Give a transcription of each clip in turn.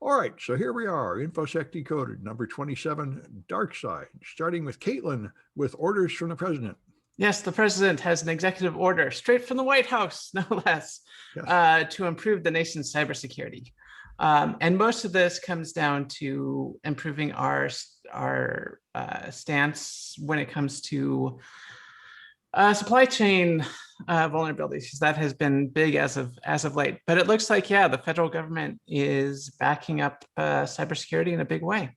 All right, so here we are, Infosec Decoded, number 27, Darkside, starting with Kaitlyn with orders from the president. Yes, the president has an executive order straight from the White House, no less, Yes. to improve the nation's cybersecurity. And most of this comes down to improving our stance when it comes to supply chain vulnerabilities. That has been big as of late. But it looks like, yeah, the federal government is backing up cybersecurity in a big way.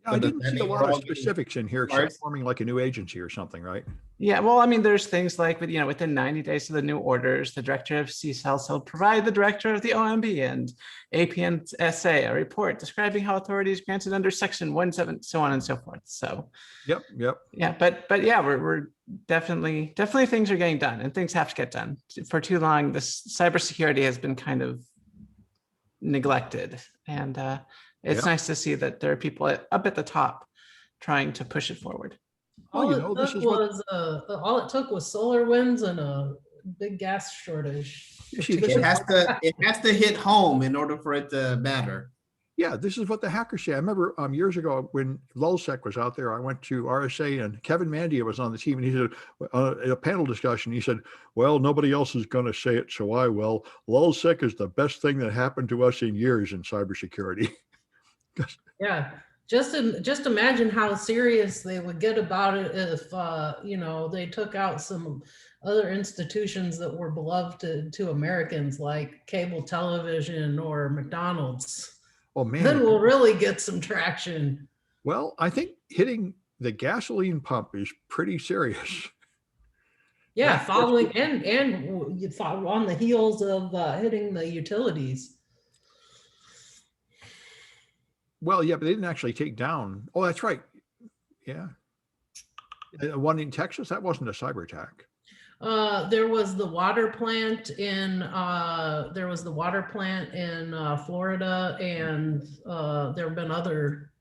I didn't see a lot of specifics in here except forming like a new agency or something, right? Yeah, well, I mean, there's things like, within 90 days of the new orders, the director of CSAL shall provide the director of the OMB and APNSA a report describing how authorities granted under Section 17, so on and so forth. So, yep. Yeah, but yeah, we're definitely things are getting done, and things have to get done. For too long, this cybersecurity has been kind of neglected, and it's nice to see that there are people up at the top trying to push it forward. All it took was solar winds and a big gas shortage. It has to hit home in order for it to matter. Yeah, this is what the hackers say. I remember years ago when LulzSec was out there, I went to RSA and Kevin Mandia was on the team, and he said, in a panel discussion, he said, well, nobody else is going to say it, so I will. LulzSec is the best thing that happened to us in years in cybersecurity. Yeah. Just imagine how serious they would get about it if they took out some other institutions that were beloved to Americans, like cable television or McDonald's. Oh man! Then we'll really get some traction. Well, I think hitting the gasoline pump is pretty serious. Yeah, following and on the heels of hitting the utilities. Well, yeah, but they didn't actually take down. Oh, that's right. Yeah. One in Texas, that wasn't a cyber attack. There was the water plant in Florida, and there have been other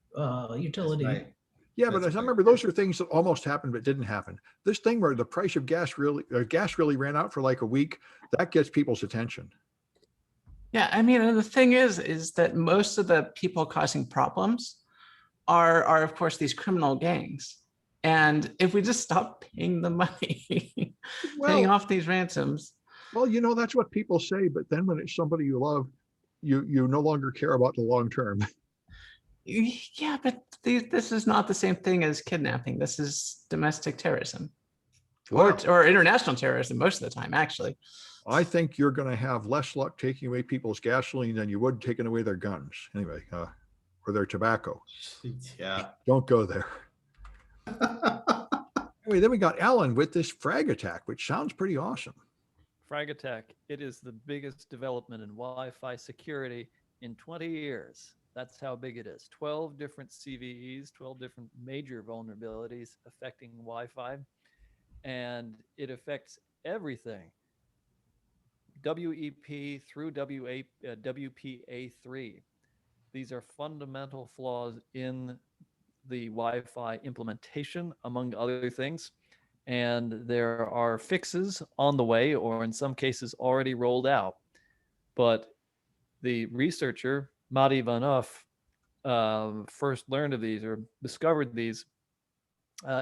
utility. Right. Yeah, but as I remember, those are things that almost happened but didn't happen. This thing where the price of gas really ran out for like a week, that gets people's attention. Yeah, I mean, and the thing is that most of the people causing problems are of course these criminal gangs. And if we just stop paying the money, paying off these ransoms. Well, that's what people say, but then when it's somebody you love, you no longer care about the long term. Yeah, but this is not the same thing as kidnapping. This is domestic terrorism. Wow. Or international terrorism most of the time, actually. I think you're going to have less luck taking away people's gasoline than you would taking away their guns. Anyway, or their tobacco. Yeah. Don't go there. Anyway, then we got Alan with this Frag attack, which sounds pretty awesome. Frag attack. It is the biggest development in Wi-Fi security in 20 years. That's how big it is. 12 different CVEs, 12 different major vulnerabilities affecting Wi-Fi. And it affects everything. WEP through WPA3. These are fundamental flaws in the Wi-Fi implementation, among other things. And there are fixes on the way, or in some cases already rolled out. But the researcher, Madi Vanoff, first learned of these or discovered these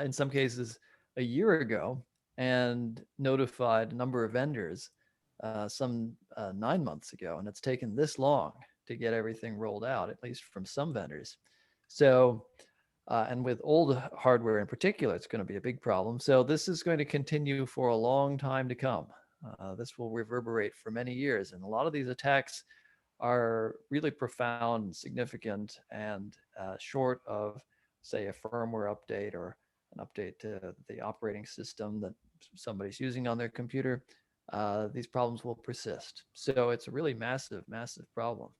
in some cases a year ago, and notified a number of vendors some 9 months ago. And it's taken this long to get everything rolled out, at least from some vendors. So, and with old hardware in particular, it's going to be a big problem. So this is going to continue for a long time to come. This will reverberate for many years. And a lot of these attacks are really profound and significant, and short of, say, a firmware update or an update to the operating system that somebody's using on their computer, these problems will persist. So it's a really massive, massive problem.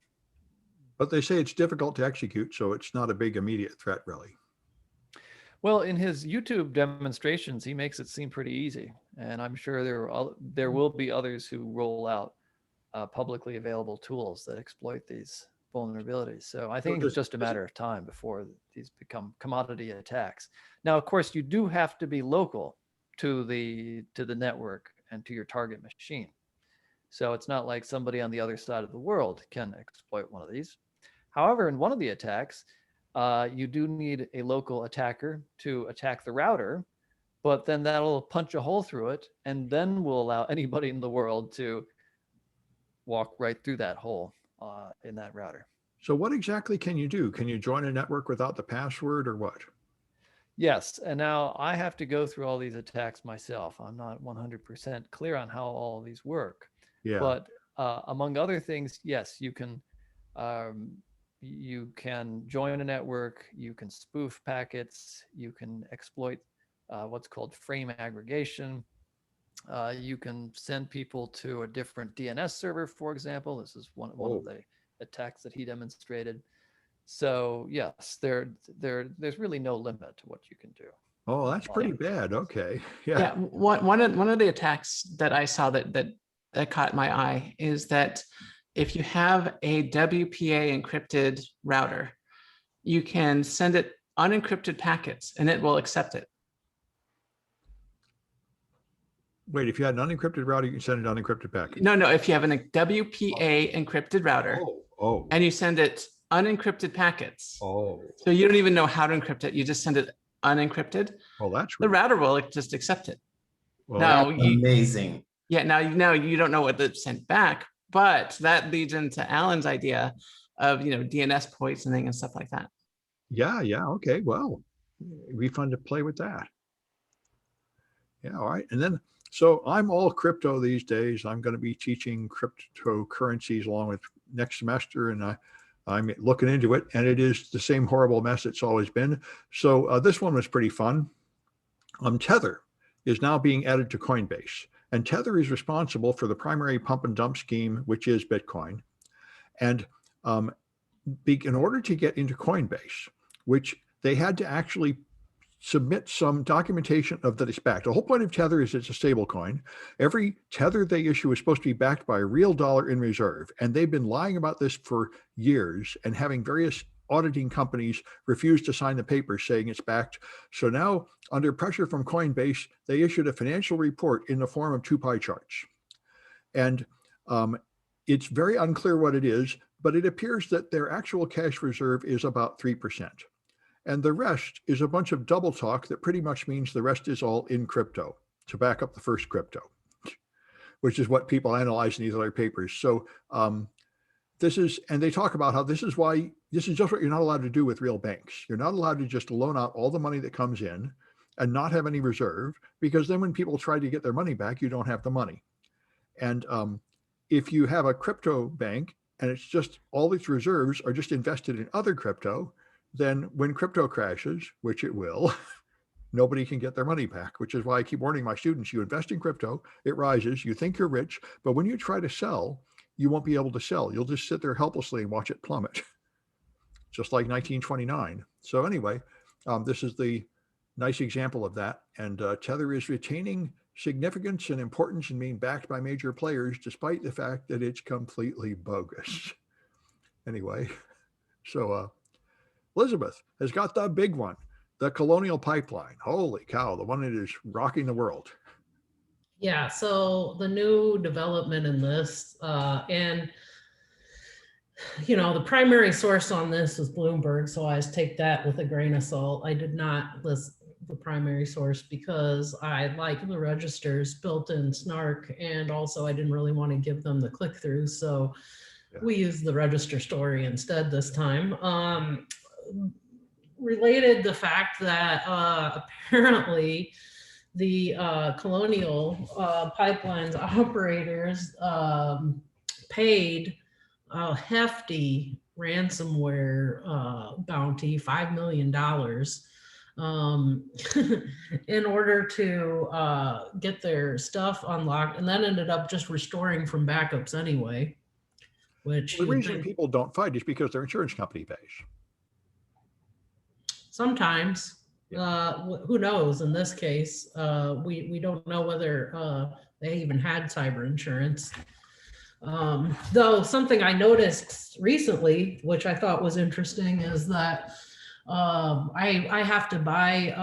But they say it's difficult to execute, so it's not a big immediate threat, really. Well, in his YouTube demonstrations, he makes it seem pretty easy. And I'm sure there will be others who roll out publicly available tools that exploit these vulnerabilities. So I think it's just a matter of time before these become commodity attacks. Now, of course, you do have to be local to the network and to your target machine. So it's not like somebody on the other side of the world can exploit one of these. However, in one of the attacks, you do need a local attacker to attack the router, but then that'll punch a hole through it and then will allow anybody in the world to walk right through that hole in that router. So what exactly can you do? Can you join a network without the password or what? Yes, and now I have to go through all these attacks myself. I'm not 100% clear on how all of these work. Yeah. But among other things, yes, you can join a network, you can spoof packets, you can exploit what's called frame aggregation. You can send people to a different DNS server, for example. This is one of the attacks that he demonstrated. So yes, there's really no limit to what you can do. Oh, that's pretty bad. Okay. Yeah. Yeah, one of the attacks that I saw that caught my eye is that if you have a WPA encrypted router, you can send it unencrypted packets and it will accept it. Wait, if you had an unencrypted router, you can send an unencrypted packet. No, if you have a WPA encrypted router and you send it unencrypted packets, so you don't even know how to encrypt it, you just send it unencrypted. Oh, that's the weird. router will just accept it. Well, Now Amazing. Yeah, now you don't know what it's sent back, but that leads into Alan's idea of DNS poisoning and stuff like that. yeah. Okay. Well, it'd be fun to play with that. Yeah. All right. And then, so I'm all crypto these days. I'm going to be teaching cryptocurrencies along with next semester, and I'm looking into it, and it is the same horrible mess it's always been. So this one was pretty fun. Tether is now being added to Coinbase, and Tether is responsible for the primary pump and dump scheme, which is Bitcoin. And in order to get into Coinbase, which they had to actually submit some documentation of that it's backed. The whole point of Tether is it's a stable coin. Every Tether they issue is supposed to be backed by a real dollar in reserve. And they've been lying about this for years and having various auditing companies refuse to sign the papers saying it's backed. So now, under pressure from Coinbase, they issued a financial report in the form of 2 pie charts. And it's very unclear what it is, but it appears that their actual cash reserve is about 3%. And the rest is a bunch of double talk that pretty much means the rest is all in crypto to back up the first crypto, which is what people analyze in these other papers. So and they talk about how this is just what you're not allowed to do with real banks. You're not allowed to just loan out all the money that comes in and not have any reserve, because then when people try to get their money back, you don't have the money. And if you have a crypto bank and it's just all its reserves are just invested in other crypto, then when crypto crashes, which it will, nobody can get their money back, which is why I keep warning my students, you invest in crypto, it rises, you think you're rich, but when you try to sell, you won't be able to sell. You'll just sit there helplessly and watch it plummet, just like 1929. So anyway, this is the nice example of that. And Tether is retaining significance and importance in being backed by major players, despite the fact that it's completely bogus. Anyway, so Elizabeth has got the big one, the Colonial Pipeline. Holy cow, the one that is rocking the world. Yeah, so the new development in this, and the primary source on this was Bloomberg, so I take that with a grain of salt. I did not list the primary source because I like the register's built-in snark, and also I didn't really want to give them the click-through, so we used the register story instead this time. Related the fact that apparently the Colonial Pipelines operators paid a hefty ransomware bounty, $5 million, in order to get their stuff unlocked, and then ended up just restoring from backups anyway. Which the reason people don't fight is because their insurance company pays. Sometimes, who knows? In this case, we don't know whether they even had cyber insurance. Though something I noticed recently, which I thought was interesting, is that I have to buy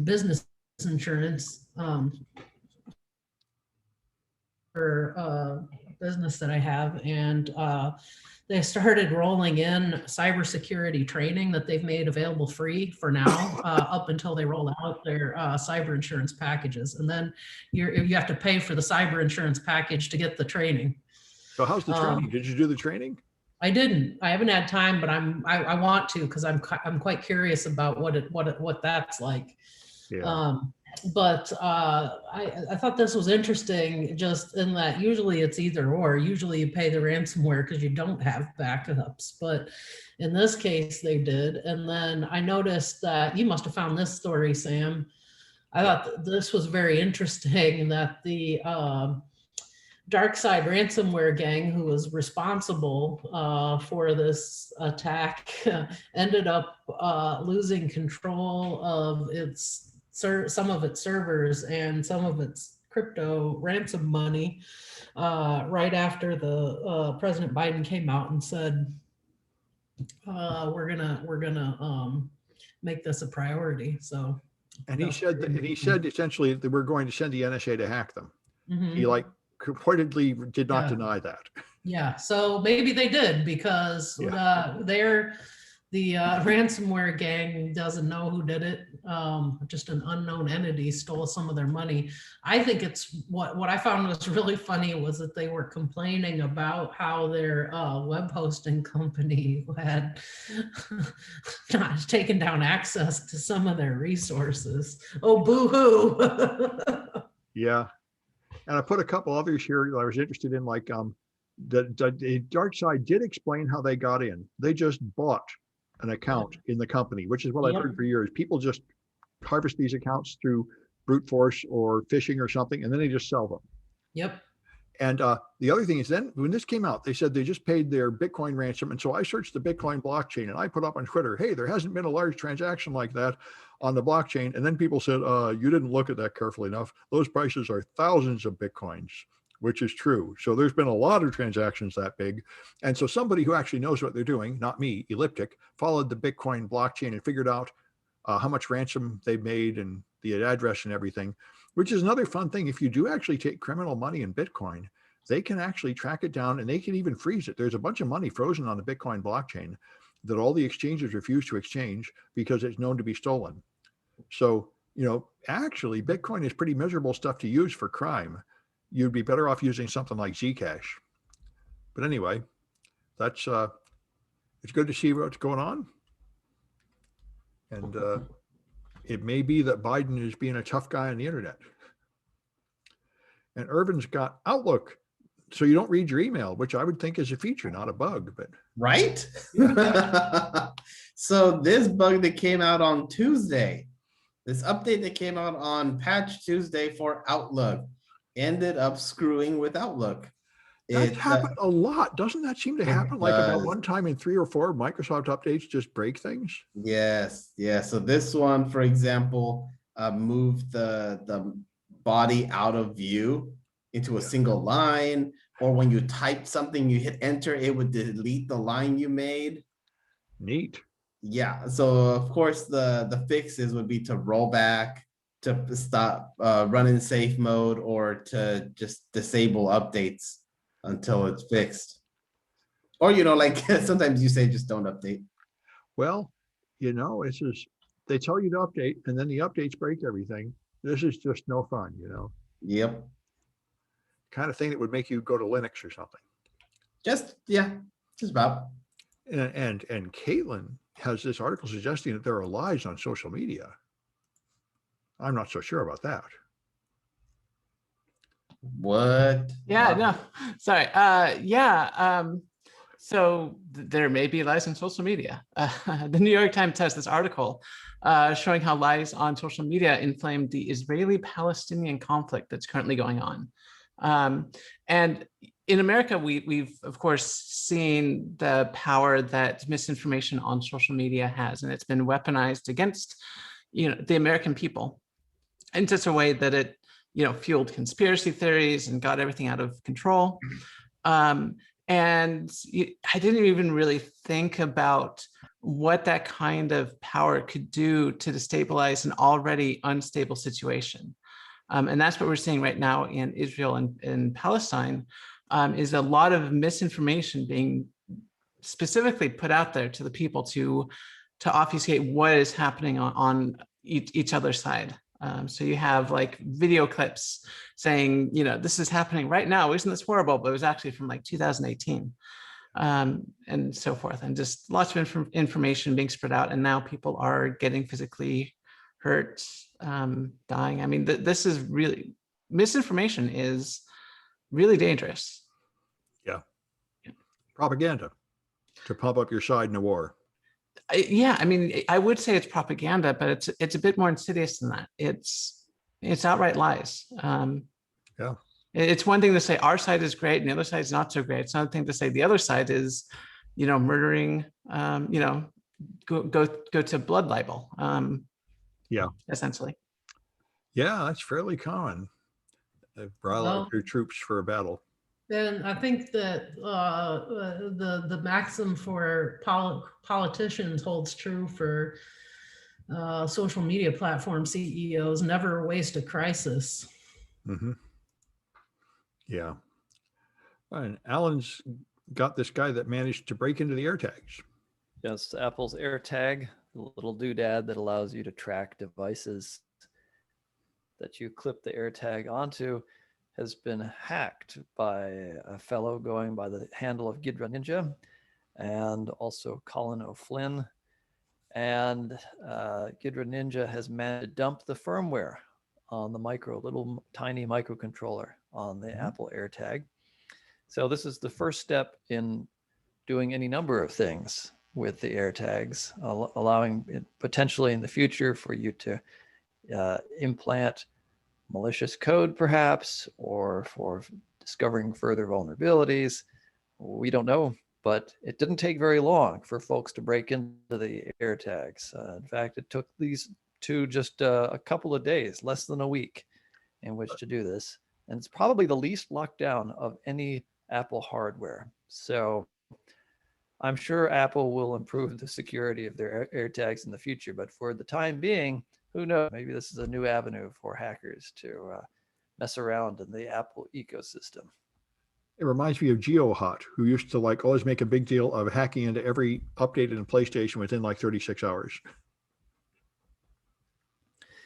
business insurance. business that I have, and they started rolling in cybersecurity training that they've made available free for now, up until they roll out their cyber insurance packages, and then you have to pay for the cyber insurance package to get the training. So how's the training? Did you do the training? I didn't. I haven't had time, but I want to, because I'm quite curious about what that's like. Yeah. But I thought this was interesting, just in that usually it's either or. Usually you pay the ransomware because you don't have backups, but in this case they did. And then I noticed that you must have found this story, Sam. I thought this was very interesting, that the Darkside ransomware gang, who was responsible for this attack, ended up losing control of some of its servers and some of its crypto ransom money right after the President Biden came out and said, we're gonna make this a priority. So, And he said essentially that we're going to send the NSA to hack them. mhm. He purportedly did not deny that. Yeah, so maybe they did, because the ransomware gang doesn't know who did it. Just an unknown entity stole some of their money. I think it's what I found was really funny was that they were complaining about how their web hosting company had not taken down access to some of their resources. Oh, boo-hoo. Yeah. And I put a couple others here that I was interested in, like the Darkside did explain how they got in. They just bought an account in the company, which is what I've heard for years. People just harvest these accounts through brute force or phishing or something, and then they just sell them. Yep. And the other thing is, then when this came out, they said they just paid their Bitcoin ransom. And so I searched the Bitcoin blockchain and I put up on Twitter, hey, there hasn't been a large transaction like that on the blockchain. And then people said, you didn't look at that carefully enough. Those prices are thousands of Bitcoins, which is true. So there's been a lot of transactions that big. And so somebody who actually knows what they're doing, not me, Elliptic, followed the Bitcoin blockchain and figured out how much ransom they made and the address and everything, which is another fun thing. If you do actually take criminal money in Bitcoin, they can actually track it down and they can even freeze it. There's a bunch of money frozen on the Bitcoin blockchain that all the exchanges refuse to exchange because it's known to be stolen. So, actually Bitcoin is pretty miserable stuff to use for crime. You'd be better off using something like Zcash. But anyway, that's it's good to see what's going on. And it may be that Biden is being a tough guy on the internet. And Irvin's got Outlook, so you don't read your email, which I would think is a feature, not a bug. But right? So this bug that came out on Tuesday, this update that came out on Patch Tuesday for Outlook, ended up screwing with Outlook. That's happened a lot. Doesn't that seem to happen like about one time in 3 or 4 Microsoft updates just break things? Yes. Yeah. So this one, for example, moved the body out of view into a single line, or when you type something, you hit enter, it would delete the line you made. Neat. Yeah. So of course the fixes would be to roll back, to stop running safe mode, or to just disable updates until it's fixed. Or, like sometimes you say just don't update. Well, it's just, they tell you to update and then the updates break everything. This is just no fun, Yep. Kind of thing that would make you go to Linux or something. Just about. And Kaitlyn has this article suggesting that there are lies on social media. I'm not so sure about that. What? Yeah, no, sorry. So there may be lies on social media. The New York Times has this article showing how lies on social media inflamed the Israeli-Palestinian conflict that's currently going on. And in America, we've of course seen the power that misinformation on social media has, and it's been weaponized against, the American people in such a way that it, fueled conspiracy theories and got everything out of control. And I didn't even really think about what that kind of power could do to destabilize an already unstable situation. And that's what we're seeing right now in Israel and Palestine, is a lot of misinformation being specifically put out there to the people to obfuscate what is happening on each other's side. So you have like video clips saying, you know, this is happening right now. Isn't this horrible? But it was actually from like 2018, and so forth. And just lots of information being spread out. And now people are getting physically hurt, dying. I mean, this is really, misinformation is really dangerous. Yeah. Propaganda to pump up your side in a war. Yeah, I mean, I would say it's propaganda, but it's a bit more insidious than that. It's outright lies. Yeah. It's one thing to say our side is great and the other side is not so great. It's another thing to say the other side is, you know, murdering, you know, go to blood libel. Yeah. Essentially. Yeah, that's fairly common. Rile out your troops for a battle. And I think that the maxim for politicians holds true for social media platform CEOs: never waste a crisis. Mm-hmm. Yeah. And Alan's got this guy that managed to break into the AirTags. Yes, Apple's AirTag, the little doodad that allows you to track devices that you clip the AirTag onto, has been hacked by a fellow going by the handle of Gidra Ninja, and also Colin O'Flynn. And Gidra Ninja has managed to dump the firmware on the little tiny microcontroller on the Apple AirTag. So this is the first step in doing any number of things with the AirTags, allowing it potentially in the future for you to implant malicious code perhaps, or for discovering further vulnerabilities. We don't know, but it didn't take very long for folks to break into the AirTags. In fact, it took these two just a couple of days, less than a week, in which to do this. And it's probably the least locked down of any Apple hardware. So I'm sure Apple will improve the security of their AirTags in the future, but for the time being, who knows? Maybe this is a new avenue for hackers to mess around in the Apple ecosystem. It reminds me of GeoHot, who used to like always make a big deal of hacking into every update in PlayStation within like 36 hours.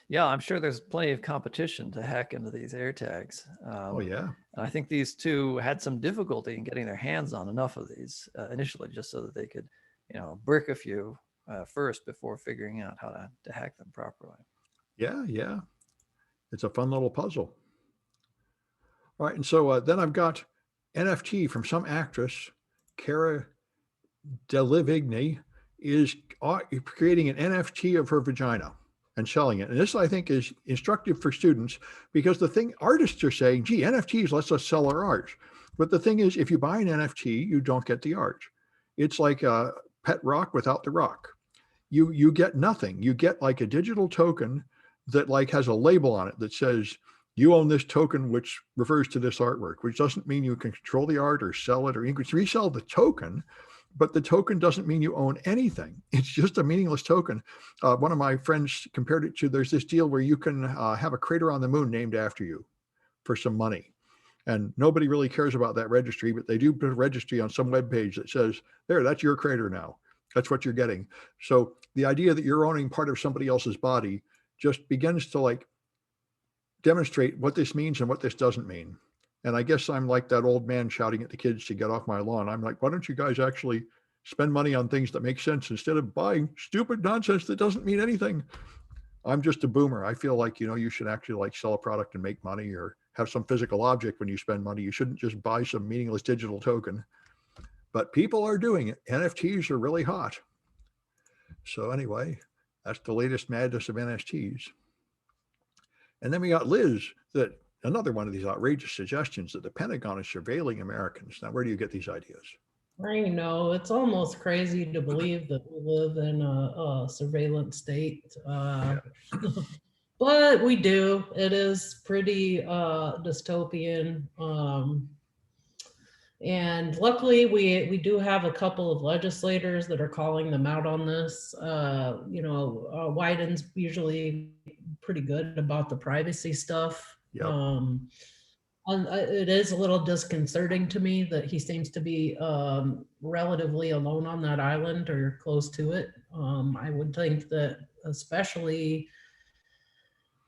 Yeah, I'm sure there's plenty of competition to hack into these AirTags. Oh yeah. And I think these two had some difficulty in getting their hands on enough of these initially, just so that they could, you know, brick a few first before figuring out how to hack them properly. Yeah, yeah. It's a fun little puzzle. All right, and so then I've got NFT from some actress, Cara Delevingne, is creating an NFT of her vagina and selling it. And this, I think, is instructive for students, because the thing artists are saying, gee, NFTs lets us sell our art. But the thing is, if you buy an NFT, you don't get the art. It's like a pet rock without the rock. You get nothing. You get like a digital token that like has a label on it that says, you own this token, which refers to this artwork, which doesn't mean you can control the art or sell it, or you can resell the token, but the token doesn't mean you own anything. It's just a meaningless token. One of my friends compared it to, there's this deal where you can have a crater on the moon named after you for some money. And nobody really cares about that registry, but they do put a registry on some web page that says, there, that's your crater now. That's what you're getting. So the idea that you're owning part of somebody else's body just begins to like demonstrate what this means and what this doesn't mean. And I guess I'm like that old man shouting at the kids to get off my lawn. I'm like, why don't you guys actually spend money on things that make sense instead of buying stupid nonsense that doesn't mean anything? I'm just a boomer. I feel like, you know, you should actually like sell a product and make money, or have some physical object when you spend money. You shouldn't just buy some meaningless digital token. But people are doing it. NFTs are really hot. So anyway, that's the latest madness of NFTs. And then we got Liz, that another one of these outrageous suggestions that the Pentagon is surveilling Americans. Now, where do you get these ideas? I know, it's almost crazy to believe that we live in a surveillance state. But we do. It is pretty dystopian. And luckily, we do have a couple of legislators that are calling them out on this. You know, Wyden's usually pretty good about the privacy stuff. Yep. It is a little disconcerting to me that he seems to be relatively alone on that island or close to it. I would think that especially,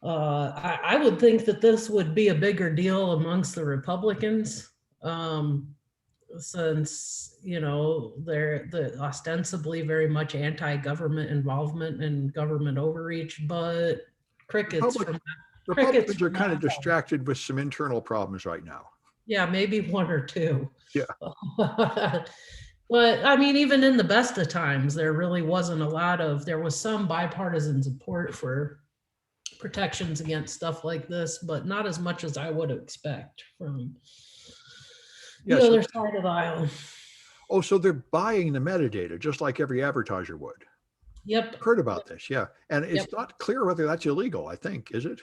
I would think that this would be a bigger deal amongst the Republicans, since, you know, they're ostensibly very much anti-government involvement and government overreach, but crickets from Republicans are from kind of that side. distracted with some internal problems right now. Yeah, maybe one or two. Yeah. But I mean, even in the best of times, there really wasn't there was some bipartisan support for protections against stuff like this, but not as much as I would expect from the other side of the aisle. Oh, so they're buying the metadata just like every advertiser would. Yep. Heard about this, yeah. And it's Yep. not clear whether that's illegal, I think, is it?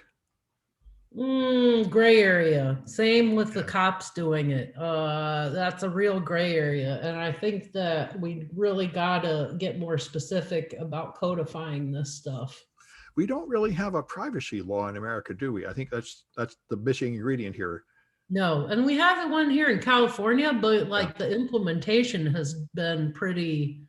Gray area. Same with the cops doing it. That's a real gray area. And I think that we really gotta get more specific about codifying this stuff. We don't really have a privacy law in America, do we? I think that's the missing ingredient here. No, and we have the one here in California, but like the implementation has been pretty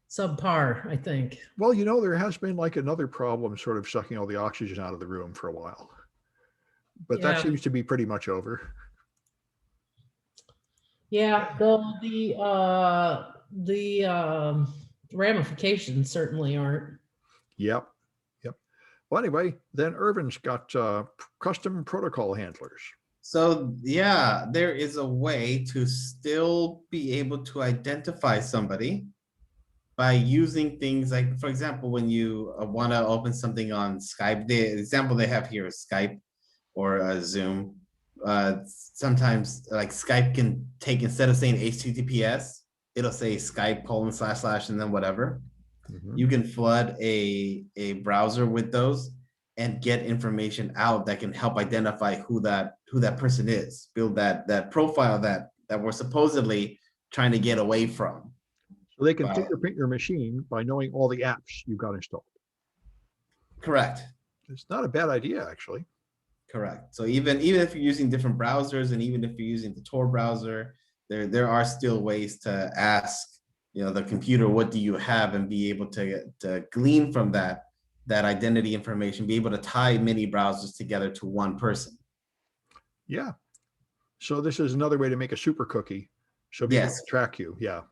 subpar, I think. Well, you know, there has been like another problem sort of sucking all the oxygen out of the room for a while. But that Yeah. seems to be pretty much over. Yeah, the ramifications certainly aren't. Yep. Well, anyway, then Irvin's got custom protocol handlers. So yeah, there is a way to still be able to identify somebody by using things like, for example, when you want to open something on Skype, the example they have here is Skype or Zoom. Sometimes like Skype can take, instead of saying HTTPS, it'll say Skype : / and then whatever. Mhm. You can flood a browser with those and get information out that can help identify who that person is, build that profile that we're supposedly trying to get away from. So they can Wow. fingerprint your machine by knowing all the apps you've got installed. Correct. It's not a bad idea, actually. Correct. So even if you're using different browsers, and even if you're using the Tor browser, there are still ways to ask, you know, the computer, what do you have, and be able to glean from that identity information, be able to tie many browsers together to one person. Yeah. So this is another way to make a super cookie so people Yes. can track you. Yeah.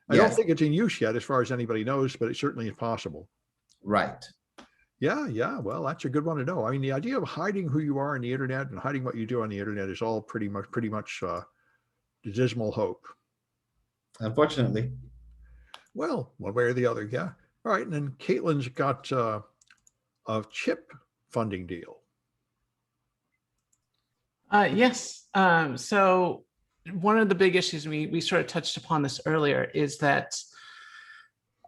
I don't Yes. think it's in use yet as far as anybody knows, but it certainly is possible. Right. Yeah. Well, that's a good one to know. I mean, the idea of hiding who you are on the internet and hiding what you do on the internet is all pretty much dismal hope. Unfortunately. Well, one way or the other, yeah. All right, and then Kaitlyn's got a chip funding deal. Yes. So one of the big issues, we sort of touched upon this earlier, is that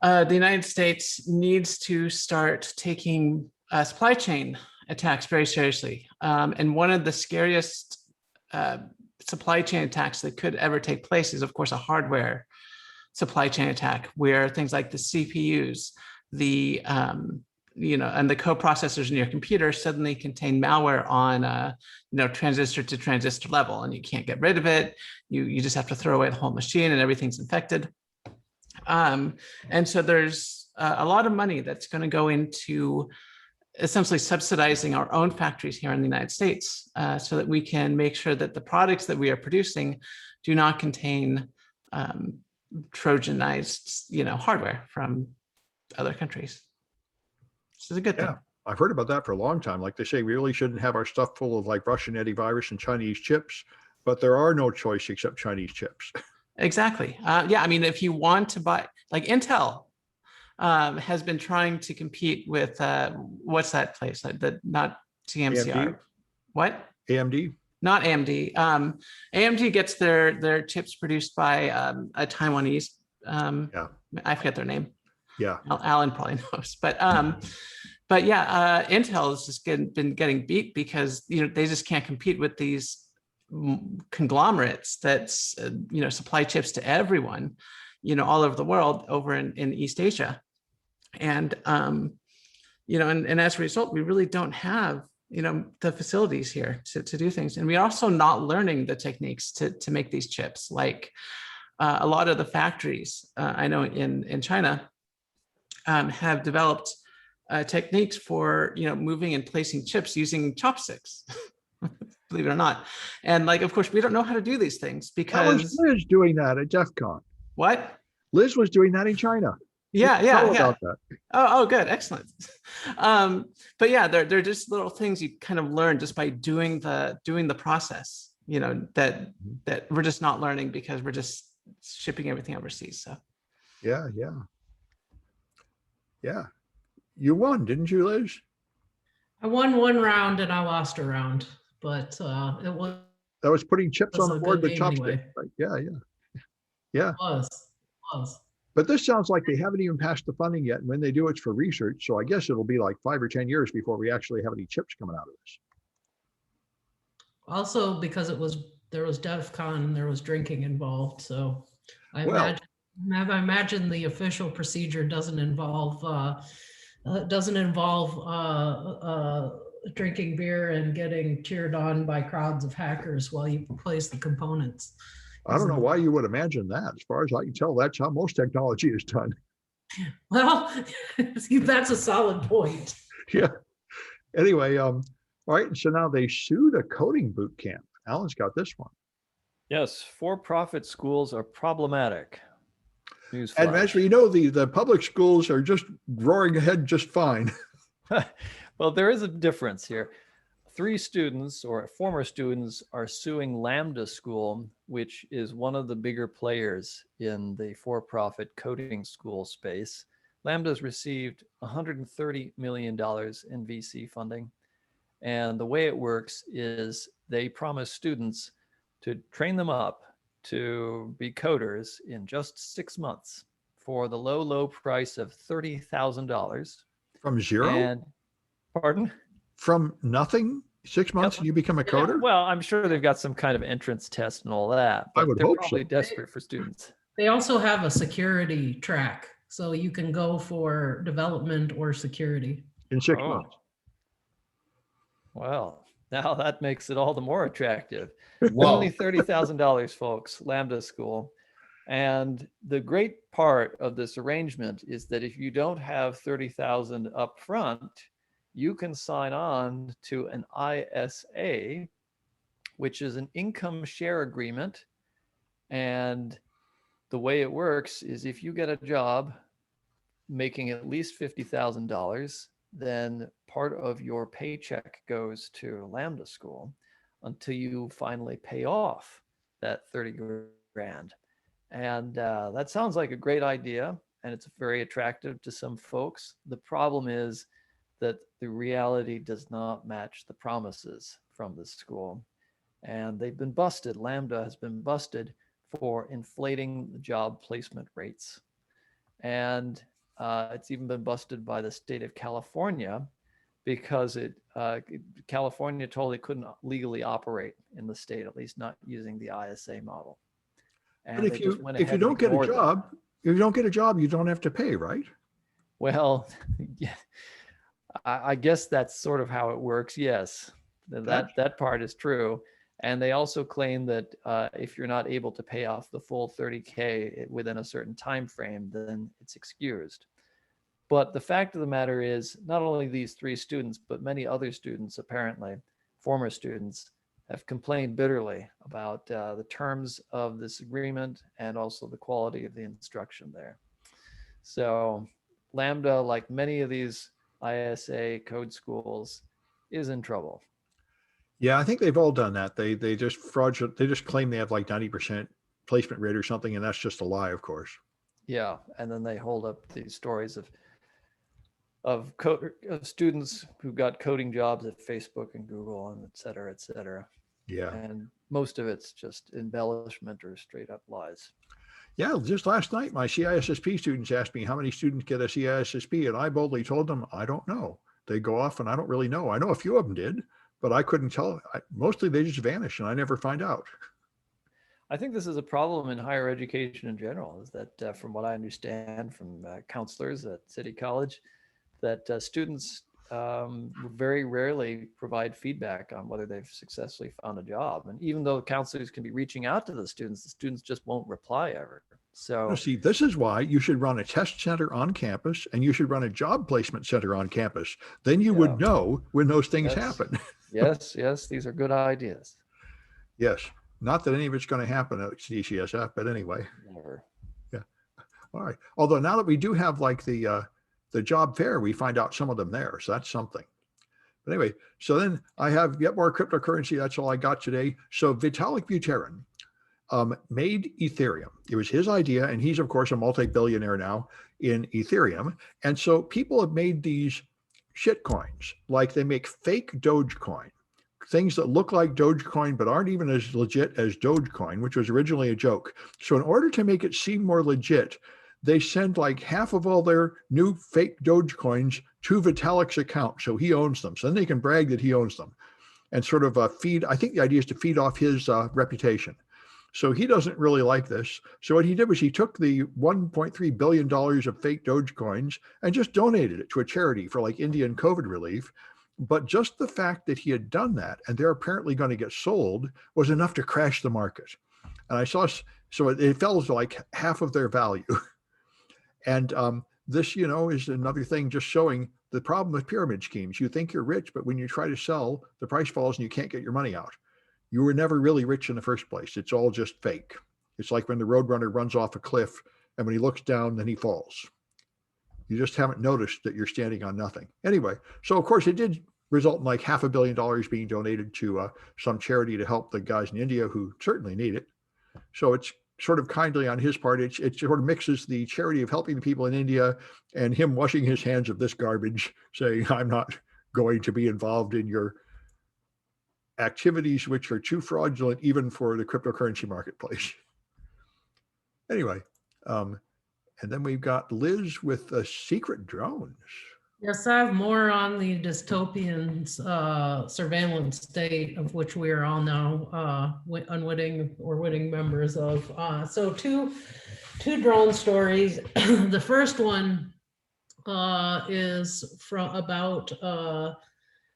the United States needs to start taking supply chain attacks very seriously. And one of the scariest supply chain attacks that could ever take place is, of course, a hardware supply chain attack, where things like the CPUs, the and the coprocessors in your computer suddenly contain malware on transistor to transistor level, and you can't get rid of it. You just have to throw away the whole machine, and everything's infected. And so there's a lot of money that's going to go into essentially subsidizing our own factories here in the United States, so that we can make sure that the products that we are producing do not contain Trojanized, hardware from other countries. This is a good thing. I've heard about that for a long time. Like they say, we really shouldn't have our stuff full of like Russian antivirus and Chinese chips, but there are no choice except Chinese chips. Exactly. Yeah, I mean, if you want to buy, like Intel has been trying to compete with what's that place? Not TMCR. AMD? What? AMD? Not AMD. AMD gets their chips produced by a Taiwanese. I forget their name. Yeah. Alan probably knows, but yeah, Intel has just been getting beat because they just can't compete with these conglomerates that supply chips to everyone, all over the world, over in East Asia, and and as a result, we really don't have the facilities here to do things. And we're also not learning the techniques to make these chips. Like a lot of the factories I know in China have developed techniques for moving and placing chips using chopsticks. Believe it or not. And like, of course, we don't know how to do these things That was because Liz doing that at DEF CON. what? Liz was doing that in China. Yeah, Know yeah. about that. Oh, good, excellent. But yeah, they're just little things you kind of learn just by doing the process. That we're just not learning because we're just shipping everything overseas. So Yeah. You won, didn't you, Liz? I won one round and I lost a round, but it was That was putting chips on a the board good with game chopsticks. anyway. Right? Yeah. was. But this sounds like they haven't even passed the funding yet. And when they do, it's for research. So I guess it'll be like 5 or 10 years before we actually have any chips coming out of this. Also, because there was DEF CON, there was drinking involved. So I Well- imagine the official procedure doesn't involve drinking beer and getting cheered on by crowds of hackers while you place the components. I don't know why you would imagine that. As far as I can tell, that's how most technology is done. Well, see, that's a solid point. Yeah. Anyway, all right. So now they sued a coding boot camp. Alan's got this one. Yes, for-profit schools are problematic. And Newsflash. actually, the public schools are just roaring ahead just fine. Well, there is a difference here. 3 students or former students are suing Lambda School, which is one of the bigger players in the for-profit coding school space. Lambda's received $130 million in VC funding. And the way it works is they promise students to train them up to be coders in just 6 months for the low price of $30,000. From zero? And pardon? From nothing? 6 months and you become a coder? Well, I'm sure they've got some kind of entrance test and all that, I but would they're hope so. probably desperate for students. They also have a security track, so you can go for development or security. In 6 Oh. months. Well, now that makes it all the more attractive. Whoa. Only $30,000, folks, Lambda School. And the great part of this arrangement is that if you don't have $30,000 up front, you can sign on to an ISSA, which is an income share agreement. And the way it works is if you get a job making at least $50,000, then part of your paycheck goes to Lambda School until you finally pay off that 30 grand. And that sounds like a great idea, and it's very attractive to some folks. The problem is that the reality does not match the promises from the school. And they've been busted. Lambda has been busted for inflating the job placement rates. And it's even been busted by the state of California because California told it couldn't legally operate in the state, at least not using the ISA model. And But if they just went you ahead don't and get a ignored them. job, if you don't get a job, you don't have to pay, right? Well, yeah, I guess that's sort of how it works. Yes, that part is true. And they also claim that if you're not able to pay off the full 30K within a certain time frame, then it's excused. But the fact of the matter is, not only these 3 students, but many other students, apparently, former students, have complained bitterly about the terms of this agreement and also the quality of the instruction there. So Lambda, like many of these ISA code schools, is in trouble. Yeah, I think they've all done that. They just fraudulent. They just claim they have like 90% placement rate or something, and that's just a lie, of course. Yeah, and then they hold up these stories of students who got coding jobs at Facebook and Google and et cetera, et cetera. Yeah. And most of it's just embellishment or straight up lies. Yeah, just last night, my CISSP students asked me how many students get a CISSP, and I boldly told them, I don't know. They go off and I don't really know. I know a few of them did, but I couldn't tell. Mostly they just vanish and I never find out. I think this is a problem in higher education in general, is that from what I understand from counselors at City College, that students very rarely provide feedback on whether they've successfully found a job. And even though counselors can be reaching out to the students just won't reply ever. So See, this is why you should run a test center on campus and you should run a job placement center on campus. Then you would know when those things happen. yes, these are good ideas. Yes. Not that any of it's going to happen at CCSF, but anyway. Never. Yeah. All right. Although now that we do have like the job fair, we find out some of them there. So that's something. But anyway, so then I have yet more cryptocurrency. That's all I got today. So Vitalik Buterin made Ethereum. It was his idea. And he's, of course, a multi-billionaire now in Ethereum. And so people have made these shit coins, like they make fake Dogecoin, things that look like Dogecoin, but aren't even as legit as Dogecoin, which was originally a joke. So in order to make it seem more legit, they send like half of all their new fake Dogecoins to Vitalik's account. So he owns them. So then they can brag that he owns them and sort of feed. I think the idea is to feed off his reputation. So he doesn't really like this. So what he did was he took the $1.3 billion of fake Dogecoins and just donated it to a charity for like Indian COVID relief. But just the fact that he had done that and they're apparently going to get sold was enough to crash the market. And I saw, so it fell to like half of their value. And this, is another thing just showing the problem with pyramid schemes. You think you're rich, but when you try to sell, the price falls and you can't get your money out. You were never really rich in the first place. It's all just fake. It's like when the roadrunner runs off a cliff and when he looks down, then he falls. You just haven't noticed that you're standing on nothing. Anyway, so of course it did result in like $500 million being donated to some charity to help the guys in India who certainly need it. So it's sort of kindly on his part. It sort of mixes the charity of helping the people in India and him washing his hands of this garbage, saying, I'm not going to be involved in your activities, which are too fraudulent even for the cryptocurrency marketplace. Anyway, and then we've got Liz with secret drones. Yes, I have more on the dystopian surveillance state of which we are all now unwitting or witting members of. So two drone stories. The first one is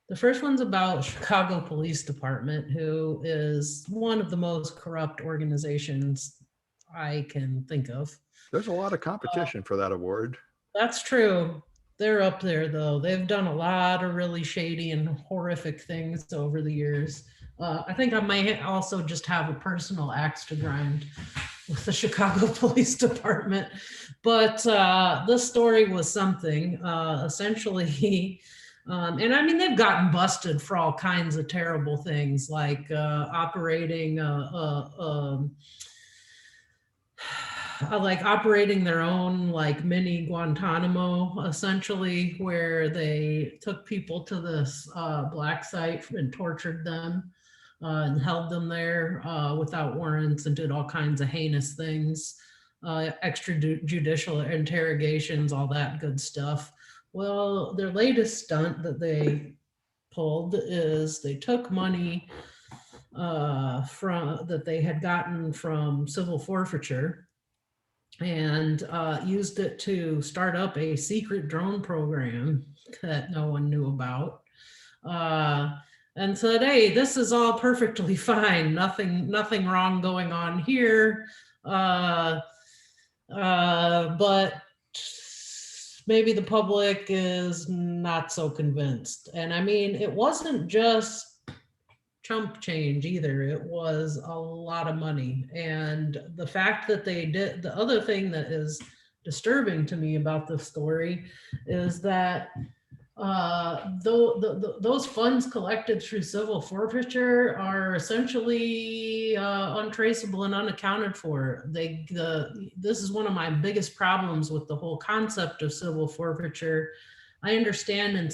the first one's about Chicago Police Department, who is one of the most corrupt organizations I can think of. There's a lot of competition for that award. That's true. They're up there, though. They've done a lot of really shady and horrific things over the years. I think I might also just have a personal axe to grind with the Chicago Police Department. But this story was something, essentially, and I mean, they've gotten busted for all kinds of terrible things, like operating their own like mini Guantanamo, essentially, where they took people to this black site and tortured them and held them there without warrants and did all kinds of heinous things, extrajudicial interrogations, all that good stuff. Well, their latest stunt that they pulled is they took money that they had gotten from civil forfeiture and used it to start up a secret drone program that no one knew about. And said, hey, this is all perfectly fine. Nothing wrong going on here. But maybe the public is not so convinced. And I mean, it wasn't just chump change either. It was a lot of money. And the fact that they did, the other thing that is disturbing to me about this story is that those funds collected through civil forfeiture are essentially untraceable and unaccounted for. This is one of my biggest problems with the whole concept of civil forfeiture. I understand in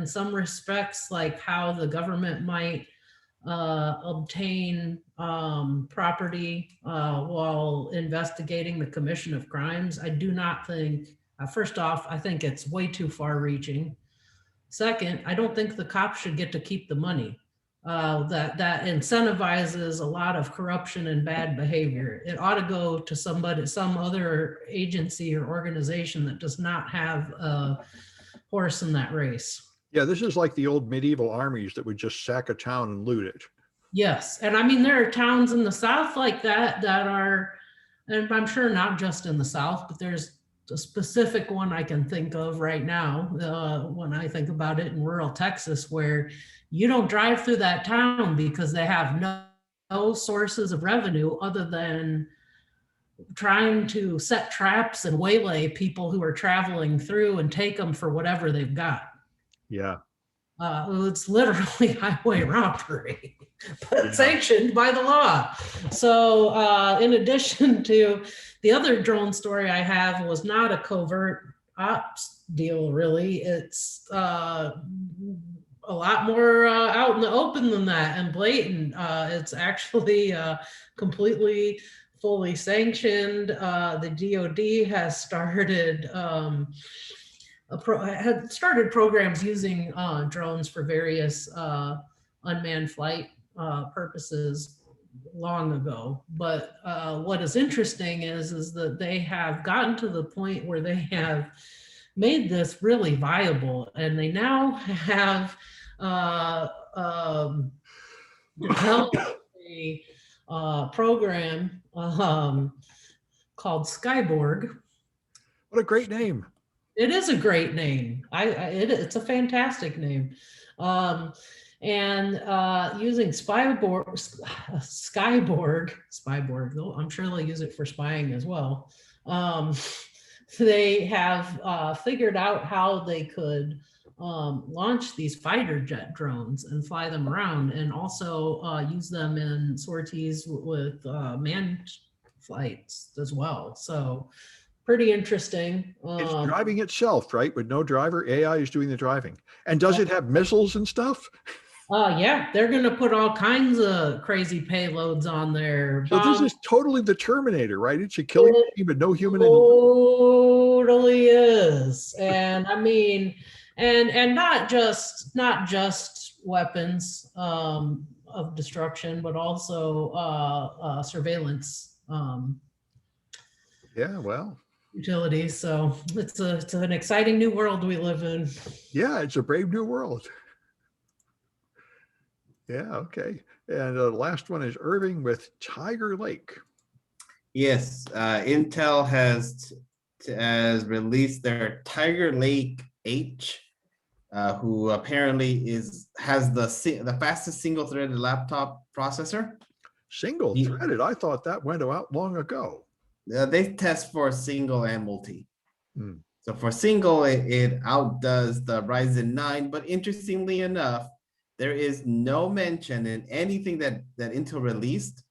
some respects, like how the government might obtain property while investigating the commission of crimes. I do not think, first off, I think it's way too far reaching. Second, I don't think the cops should get to keep the money. That incentivizes a lot of corruption and bad behavior. It ought to go to some other agency or organization that does not have a horse in that race. Yeah, this is like the old medieval armies that would just sack a town and loot it. Yes, and I mean, there are towns in the South like that are, and I'm sure not just in the South, but there's a specific one I can think of right now when I think about it in rural Texas, where you don't drive through that town because they have no sources of revenue other than trying to set traps and waylay people who are traveling through and take them for whatever they've got. Yeah. It's literally highway robbery, but Yeah. sanctioned by the law. So in addition to the other drone story I have was not a covert ops deal, really. It's a lot more out in the open than that and blatant. It's actually completely fully sanctioned. The DoD has started had started programs using drones for various unmanned flight purposes long ago. But what is interesting is that they have gotten to the point where they have made this really viable, and they now have developed a program called Skyborg. What a great name. It is a great name. It's a fantastic name. Using Spyborg, though I'm sure they'll use it for spying as well. They have figured out how they could launch these fighter jet drones and fly them around, and also use them in sorties with manned flights as well. So pretty interesting. It's driving itself, right? With no driver, AI is doing the driving. And does it have missiles and stuff? Yeah, they're going to put all kinds of crazy payloads on there. So this is totally the Terminator, right? It's a killing machine, but no human in the totally is. And I mean, and not just weapons of destruction, but also surveillance Yeah, well. utilities. So it's an exciting new world we live in. Yeah, it's a brave new world. Yeah, okay. And the last one is Irving with Tiger Lake. Yes, Intel has released their Tiger Lake H, who apparently has the fastest single-threaded laptop processor. Single-threaded? I thought that went out long ago. They test for single and multi. Hmm. So for single, it outdoes the Ryzen 9, but interestingly enough, there is no mention in anything that Intel released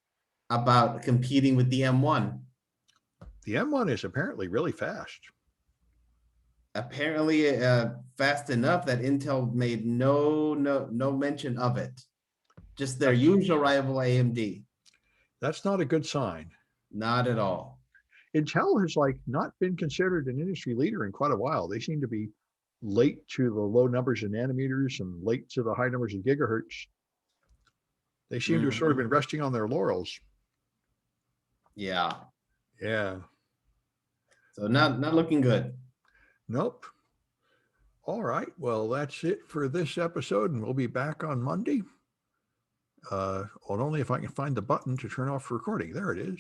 about competing with the M1. The M1 is apparently really fast. Apparently fast enough that Intel made no mention of it. Just their usual rival AMD. That's not a good sign. Not at all. Intel has not been considered an industry leader in quite a while. They seem to be late to the low numbers of nanometers and late to the high numbers of gigahertz. They seem to have sort of been resting on their laurels. Yeah. Yeah. So not looking good. Nope. All right. Well, that's it for this episode, and we'll be back on Monday. Only if I can find the button to turn off recording. There it is.